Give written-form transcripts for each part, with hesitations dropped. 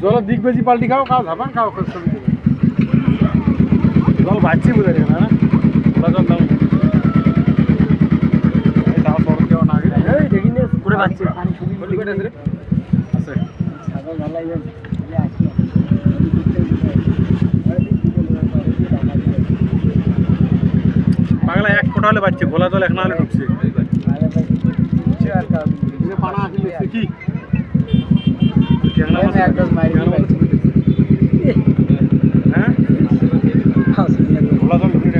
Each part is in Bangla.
জলের দিক বেশি পাল্টি খাও খাও ধাপান খাও ছবি দেবে জল বাড়ছি বোঝা যায় না ওরা জল দাও এই তাও সড়ক কেউ না গেলে এই দেখি না করে বাড়ছে পানি শুনি বলি করে আছে আছে ছাগল ভালো লাগে আসি পাগলা এক ফোঁটা হলে বাড়ছে গোলা জল এখন হলে ঢুকছে পানা আসলে কি হ্যাঁ গোলা জল ঢুকে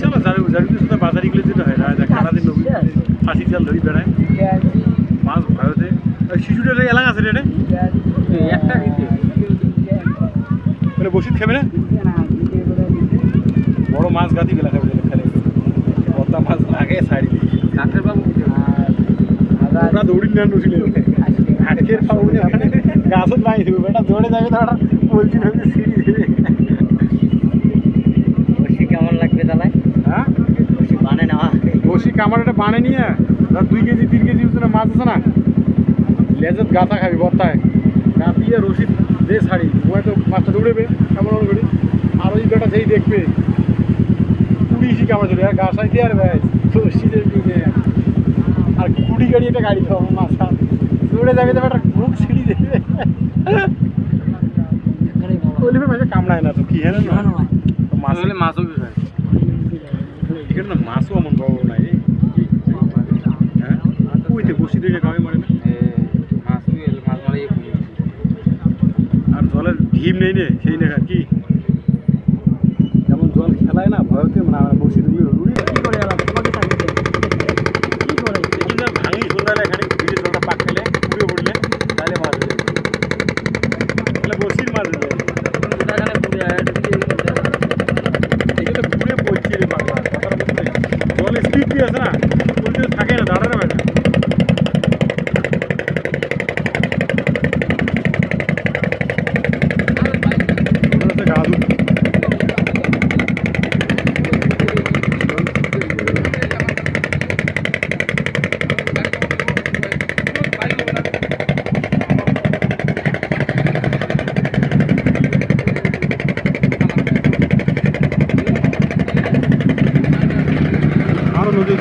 চলো জারুতে শুধু বাজারিগুলো যেতে হয় রাজা সারাদিন নবী ফাঁসি জাল ধরি বেড়ায় মাছ ভয়তে শিশুটা এলাকা আছে রে একটা মানে বসিত খাবে না বড় মাছ গাতি বেলা খাবে খেলে পদ্মা মাছ লাগে সাইড কাঠের বাবু ওরা দৌড়ি না নসিলে হাটকের পাবো গাছত নাই দেবে বেটা দৌড়ে যাবে তো ওটা বলছি না সিঁড়ি দেবে বসি কেমন লাগবে তাহলে হ্যাঁ বসি বানে নেওয়া বসি কামার একটা বানে নিয়ে ধর 2 কেজি 3 কেজি ওজনের মাছ আছে না লেজত গাঁথা খাবি বর্তায় গাঁথিয়ে রসিদ যে শাড়ি হয়তো মাছটা দৌড়েবে এমন করি আর ওই বেটা যেই দেখবে কুড়ি কামড় চলে আর গা সাই দিয়ে আর ভাই শীতের দিনে আর কুড়ি গাড়ি একটা গাড়ি খাবো মাছ দৌড়ে যাবে তো একটা মুখ ছিঁড়ি দেবে বলবে মাঝে কামড়ায় না তো কি হ্যাঁ মাছ হলে মাছও কি খায় এখানে না মাছও এমন বড় নাই হ্যাঁ ওইতে বসি দিয়ে গায়ে মারে না মাছ মারে আর জলের ঢিম নেই নে সেই না কি যেমন জল খেলায় না ভয়তে মানে আমরা বসি দিয়ে উড়ি কি করে এলাম তোমাকে থাকতে কি করে দেখি না ভাঙি সন্ধ্যালে এখানে ভিজে জলটা পাক খেলে পুড়ে পড়লে তাহলে মাছ হয়ে যাবে তাহলে বসির মাছ হয়ে যাবে এখানে পুড়ে এখানে পুড়ে পড়ছে রে পাগলা কথার মধ্যে জল স্পিড দিয়ে আছে না কোন থাকে না দাঁড়ানো হয় না নদী